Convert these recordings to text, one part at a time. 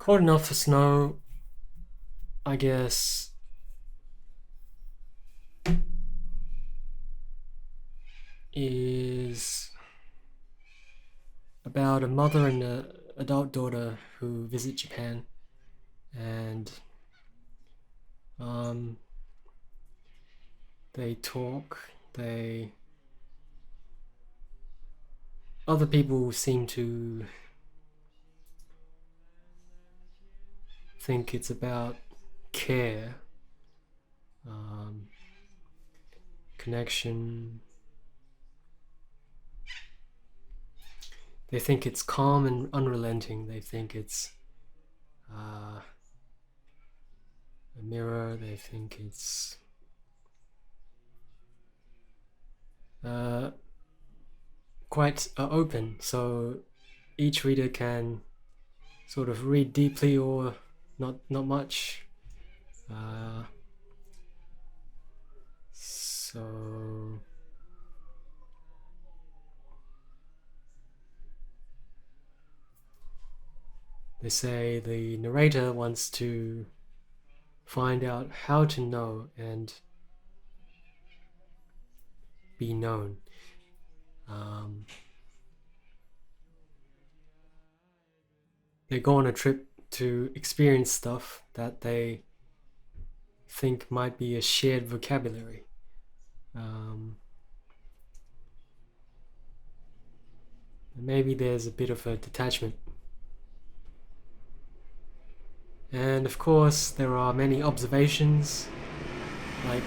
Cold enough for snow, I guess, is about a mother and an adult daughter who visit Japan, and um, they talk. They Other people seem to think it's about care, um, connection. They think it's calm and unrelenting. They think it's uh, a mirror. They think it's uh, quite open, so each reader can sort of read deeply or not much. Uh, so they say the narrator wants to find out how to know and be known. Um, they go on a trip to experience stuff that they think might be a shared vocabulary. Um, Maybe there's a bit of a detachment. And of course, there are many observations like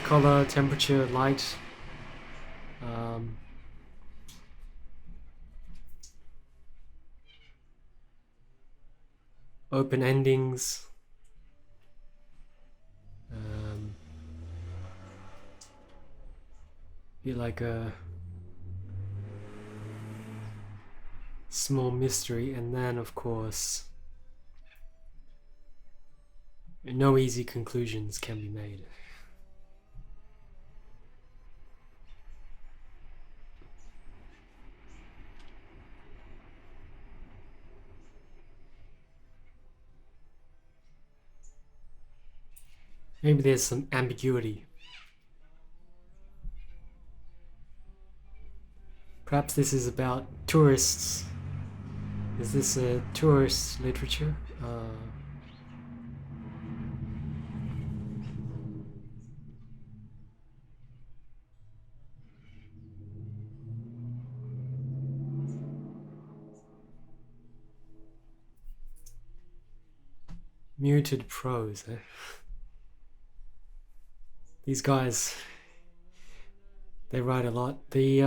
color, temperature, light. Um, Open endings. Um, be like a small mystery, and then of course no easy conclusions can be made. Maybe there's some ambiguity. Perhaps this is about tourists. Is this a tourist literature? Muted prose. Eh? These guys, they write a lot. They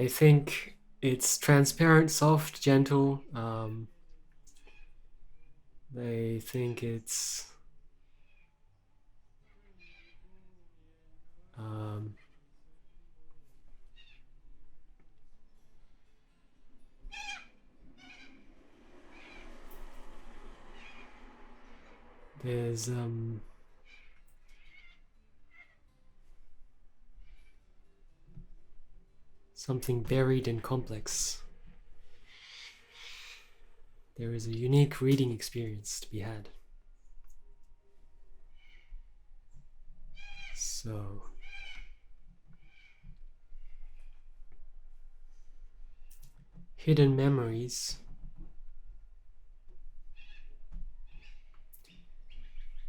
think it's transparent, soft, gentle. They think it's um, there's something buried and complex. There is a unique reading experience to be had. So, hidden memories.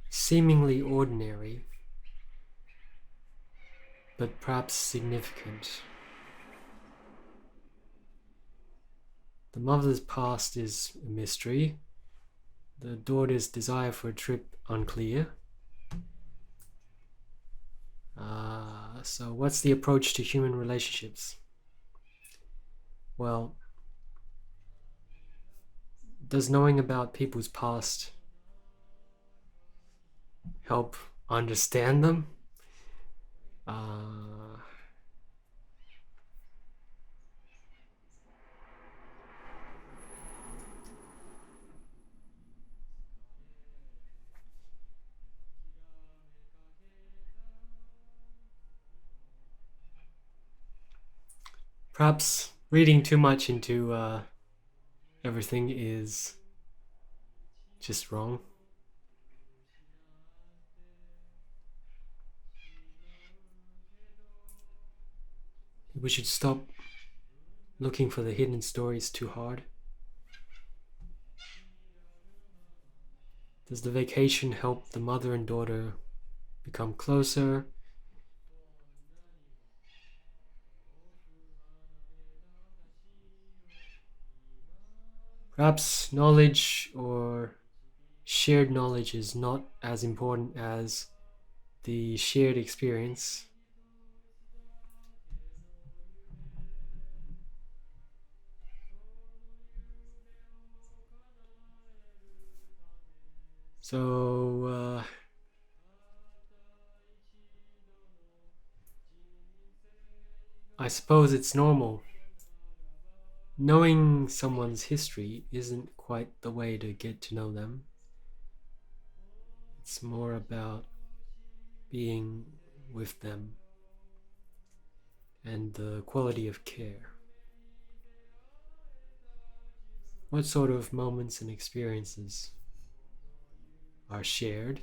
Seemingly ordinary, but perhaps significant. The mother's past is a mystery. The daughter's desire for a trip unclear. So what's the approach to human relationships? Well, does knowing about people's past help understand them? Uh, Perhaps reading too much into everything is just wrong. We should stop looking for the hidden stories too hard. Does the vacation help the mother and daughter become closer? Perhaps knowledge or shared knowledge is not as important as the shared experience. So, I suppose it's normal. Knowing someone's history isn't quite the way to get to know them. It's more about being with them and the quality of care. What sort of moments and experiences are shared?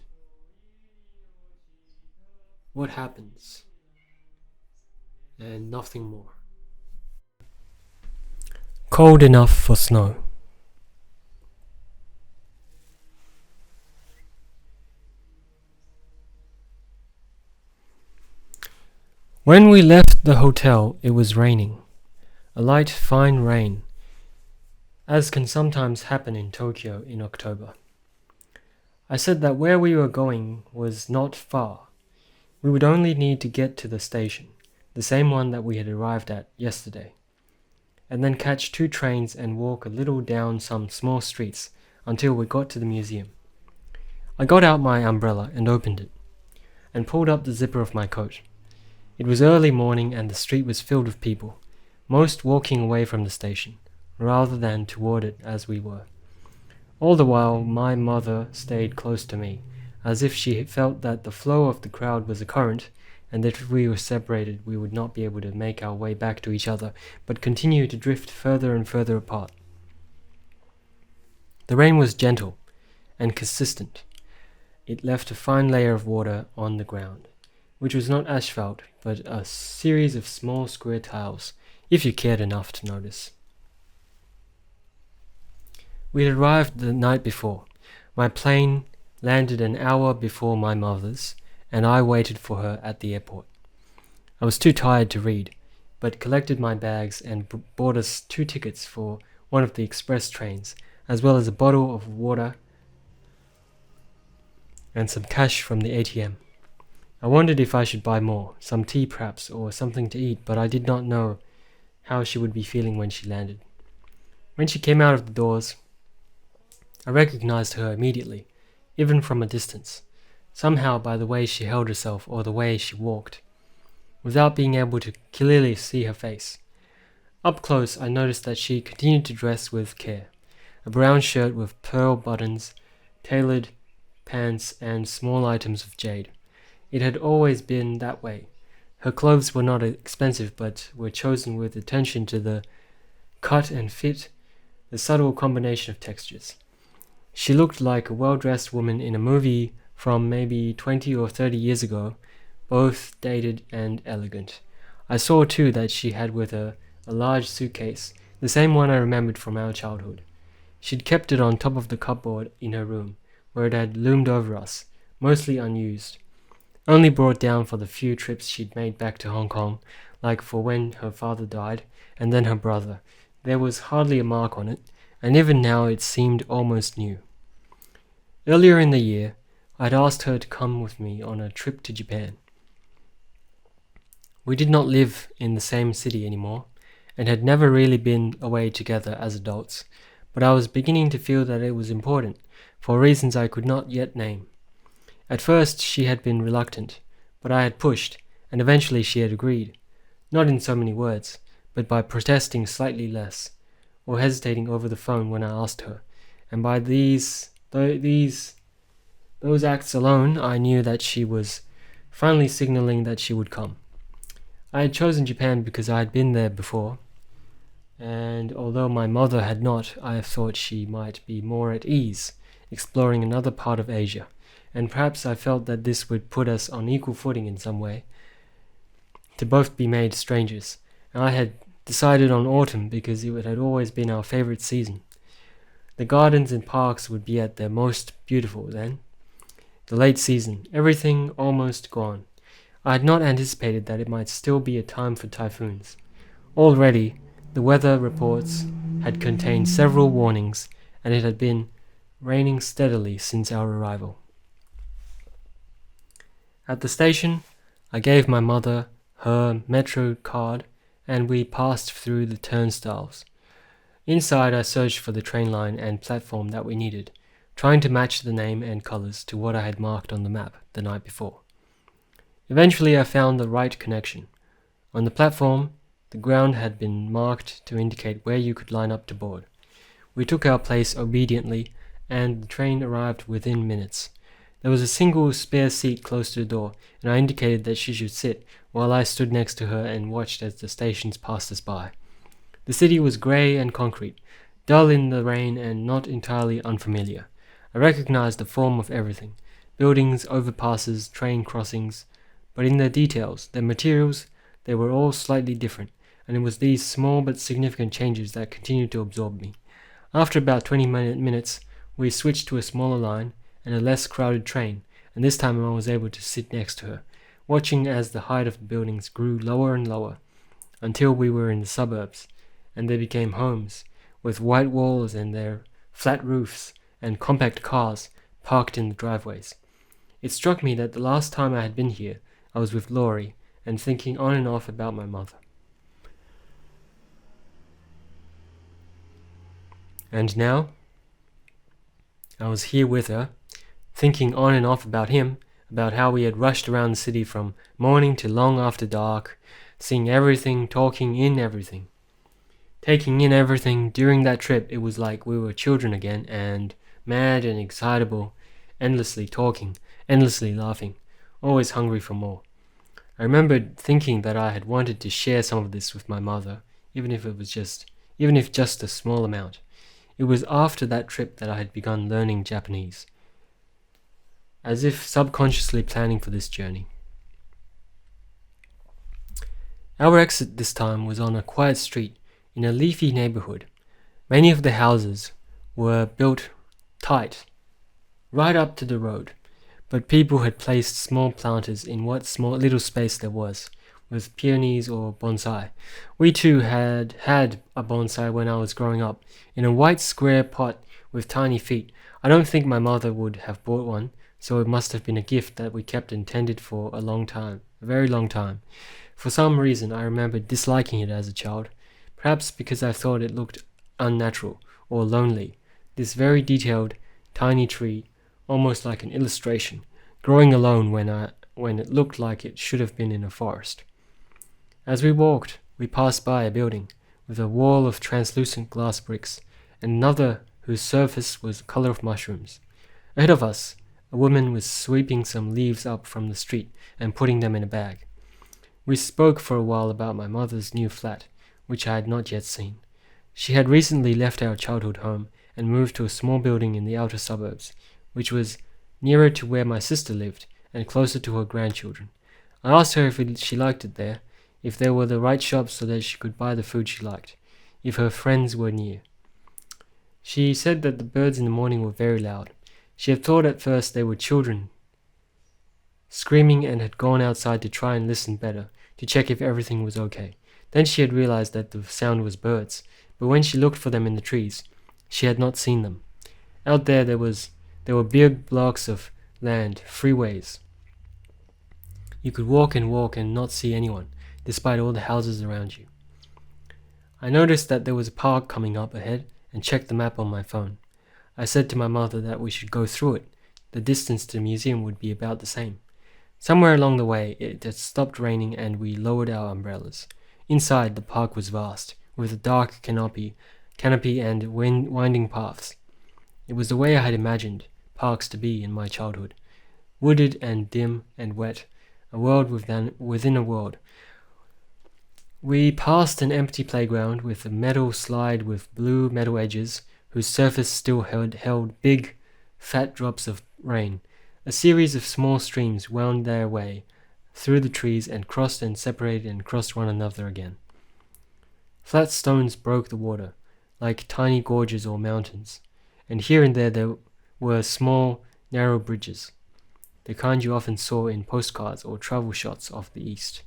What happens? And nothing more. Cold enough for snow. When we left the hotel, it was raining. A light, fine rain, as can sometimes happen in Tokyo in October. I said that where we were going was not far. We would only need to get to the station, the same one that we had arrived at yesterday, and then catch 2 trains and walk a little down some small streets until we got to the museum. I got out my umbrella and opened it, and pulled up the zipper of my coat. It was early morning and the street was filled with people, most walking away from the station, rather than toward it as we were. All the while my mother stayed close to me, as if she felt that the flow of the crowd was a current, and that if we were separated we would not be able to make our way back to each other, but continue to drift further and further apart. The rain was gentle and consistent. It left a fine layer of water on the ground, which was not asphalt, but a series of small square tiles, if you cared enough to notice. We had arrived the night before. My plane landed an hour before my mother's, and I waited for her at the airport. I was too tired to read, but collected my bags and bought us 2 tickets for one of the express trains, as well as a bottle of water and some cash from the ATM. I wondered if I should buy more, some tea perhaps, or something to eat, but I did not know how she would be feeling when she landed. When she came out of the doors, I recognized her immediately, even from a distance, somehow by the way she held herself or the way she walked, without being able to clearly see her face. Up close, I noticed that she continued to dress with care. A brown shirt with pearl buttons, tailored pants, and small items of jade. It had always been that way. Her clothes were not expensive, but were chosen with attention to the cut and fit, the subtle combination of textures. She looked like a well-dressed woman in a movie from maybe 20 or 30 years ago, both dated and elegant. I saw too that she had with her a large suitcase, the same one I remembered from our childhood. She'd kept it on top of the cupboard in her room, where it had loomed over us, mostly unused, only brought down for the few trips she'd made back to Hong Kong, like for when her father died, and then her brother. There was hardly a mark on it, and even now it seemed almost new. Earlier in the year, I'd asked her to come with me on a trip to Japan. We did not live in the same city anymore, and had never really been away together as adults, but I was beginning to feel that it was important, for reasons I could not yet name. At first she had been reluctant, but I had pushed, and eventually she had agreed, not in so many words, but by protesting slightly less, or hesitating over the phone when I asked her, and by those acts alone I knew that she was finally signaling that she would come. I had chosen Japan because I had been there before, and although my mother had not, I thought she might be more at ease, exploring another part of Asia, and perhaps I felt that this would put us on equal footing in some way, to both be made strangers. And I had decided on autumn because it had always been our favorite season. The gardens and parks would be at their most beautiful then. The late season, everything almost gone. I had not anticipated that it might still be a time for typhoons. Already, the weather reports had contained several warnings, and it had been raining steadily since our arrival. At the station, I gave my mother her metro card, and we passed through the turnstiles. Inside, I searched for the train line and platform that we needed, trying to match the name and colors to what I had marked on the map the night before. Eventually, I found the right connection. On the platform, the ground had been marked to indicate where you could line up to board. We took our place obediently, and the train arrived within minutes. There was a single spare seat close to the door, and I indicated that she should sit, while I stood next to her and watched as the stations passed us by. The city was grey and concrete, dull in the rain and not entirely unfamiliar. I recognized the form of everything: buildings, overpasses, train crossings, but in their details, their materials, they were all slightly different, and it was these small but significant changes that continued to absorb me. After about 20 minutes, we switched to a smaller line and a less crowded train, and this time I was able to sit next to her, watching as the height of the buildings grew lower and lower, until we were in the suburbs, and they became homes, with white walls and their flat roofs, and compact cars parked in the driveways. It struck me that the last time I had been here, I was with Laurie, and thinking on and off about my mother. And now, I was here with her, thinking on and off about him, about how we had rushed around the city from morning to long after dark, seeing everything, talking in everything. Taking in everything. During that trip, it was like we were children again, and mad and excitable, endlessly talking, endlessly laughing, always hungry for more. I remembered thinking that I had wanted to share some of this with my mother, even if just a small amount. It was after that trip that I had begun learning Japanese, as if subconsciously planning for this journey. Our exit this time was on a quiet street in a leafy neighborhood. Many of the houses were built tight, right up to the road, but people had placed small planters in what small little space there was, with peonies or bonsai. We too had a bonsai when I was growing up, in a white square pot with tiny feet. I don't think my mother would have bought one, so it must have been a gift that we kept and tended for a long time, a very long time. For some reason, I remember disliking it as a child, perhaps because I thought it looked unnatural or lonely. This very detailed, tiny tree, almost like an illustration, growing alone when it looked like it should have been in a forest. As we walked, we passed by a building with a wall of translucent glass bricks and another whose surface was the color of mushrooms. Ahead of us, a woman was sweeping some leaves up from the street and putting them in a bag. We spoke for a while about my mother's new flat, which I had not yet seen. She had recently left our childhood home and moved to a small building in the outer suburbs, which was nearer to where my sister lived and closer to her grandchildren. I asked her if she liked it there, if there were the right shops so that she could buy the food she liked, if her friends were near. She said that the birds in the morning were very loud. She had thought at first they were children screaming and had gone outside to try and listen better, to check if everything was okay. Then she had realized that the sound was birds, but when she looked for them in the trees, she had not seen them. Out there were big blocks of land, freeways. You could walk and not see anyone, despite all the houses around you. I noticed that there was a park coming up ahead and checked the map on my phone. I said to my mother that we should go through it. The distance to the museum would be about the same. Somewhere along the way, it had stopped raining and we lowered our umbrellas. Inside, the park was vast, with a dark canopy and winding paths. It was the way I had imagined parks to be in my childhood, wooded and dim and wet, a world within a world, We passed an empty playground with a metal slide with blue metal edges, whose surface still held big, fat drops of rain. A series of small streams wound their way through the trees and crossed and separated and crossed one another again. Flat stones broke the water, like tiny gorges or mountains, and here and there were small, narrow bridges, the kind you often saw in postcards or travel shots of the East.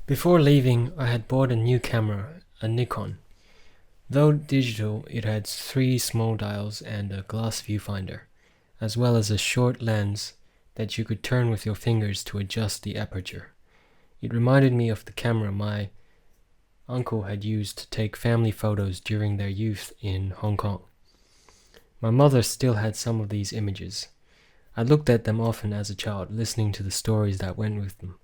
Before leaving, I had bought a new camera, a Nikon. Though digital, it had 3 small dials and a glass viewfinder, as well as a short lens that you could turn with your fingers to adjust the aperture. It reminded me of the camera my uncle had used to take family photos during their youth in Hong Kong. My mother still had some of these images. I looked at them often as a child, listening to the stories that went with them,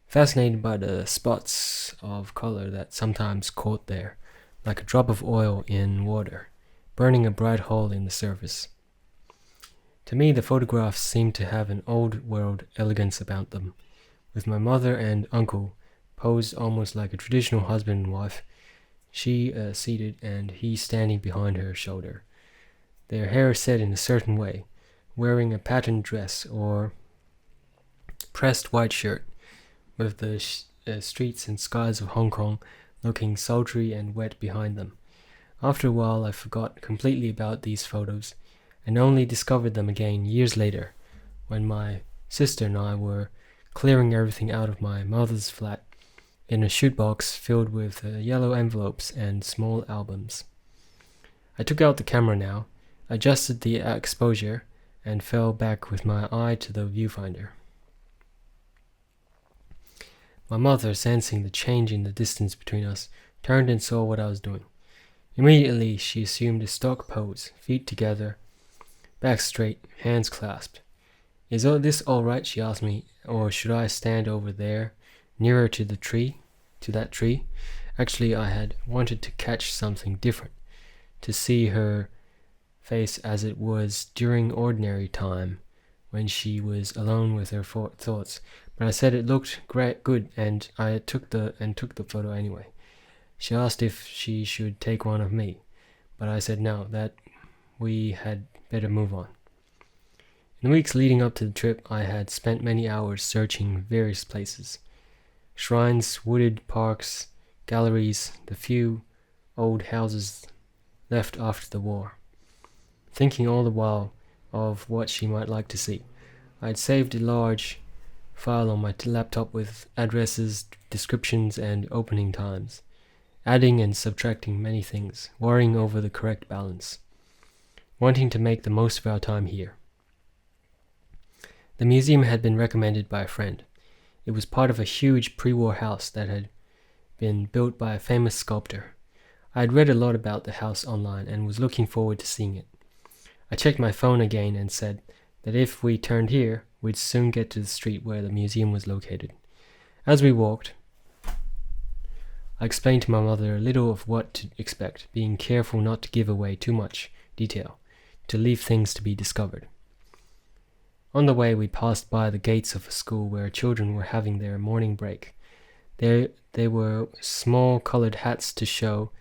fascinated by the spots of color that sometimes caught there, like a drop of oil in water, burning a bright hole in the surface. To me, the photographs seemed to have an old-world elegance about them, with my mother and uncle posed almost like a traditional husband and wife, she seated and he standing behind her shoulder, their hair set in a certain way, wearing a patterned dress or pressed white shirt, with the streets and skies of Hong Kong looking sultry and wet behind them. After a while, I forgot completely about these photos, and only discovered them again years later, when my sister and I were clearing everything out of my mother's flat in a shoebox filled with yellow envelopes and small albums. I took out the camera now, adjusted the exposure, and fell back with my eye to the viewfinder. My mother, sensing the change in the distance between us, turned and saw what I was doing. Immediately, she assumed a stock pose, feet together, back straight, hands clasped. "Is all this all right?" she asked me, "or should I stand over there, nearer to that tree? Actually, I had wanted to catch something different, to see her face as it was during ordinary time, when she was alone with her thoughts. But I said it looked good, and I took the photo anyway. She asked if she should take one of me, but I said no, that we had better move on. In the weeks leading up to the trip, I had spent many hours searching various places. Shrines, wooded parks, galleries, the few old houses left after the war. Thinking all the while of what she might like to see. I had saved a large file on my laptop with addresses, descriptions, and opening times, adding and subtracting many things, worrying over the correct balance, wanting to make the most of our time here. The museum had been recommended by a friend. It was part of a huge pre-war house that had been built by a famous sculptor. I had read a lot about the house online and was looking forward to seeing it. I checked my phone again and said that if we turned here, we'd soon get to the street where the museum was located. As we walked, I explained to my mother a little of what to expect, being careful not to give away too much detail, to leave things to be discovered. On the way, we passed by the gates of a school where children were having their morning break. They wore small colored hats to show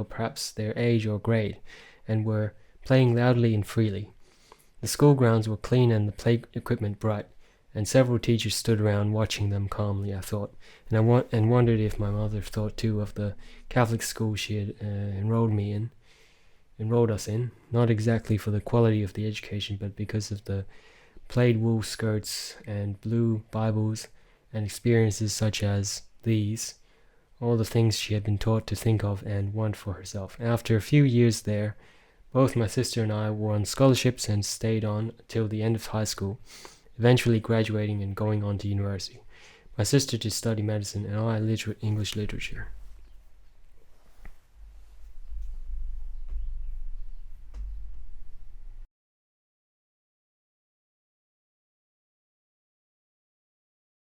perhaps their age or grade, and were playing loudly and freely. The school grounds were clean and the play equipment bright, and several teachers stood around watching them calmly, I thought, and wondered if my mother thought too of the Catholic school she had enrolled us in, not exactly for the quality of the education, but because of the plaid wool skirts and blue Bibles and experiences such as these, all the things she had been taught to think of and want for herself. After a few years there, both my sister and I were on scholarships and stayed on till the end of high school, eventually graduating and going on to university. My sister to study medicine and I English literature.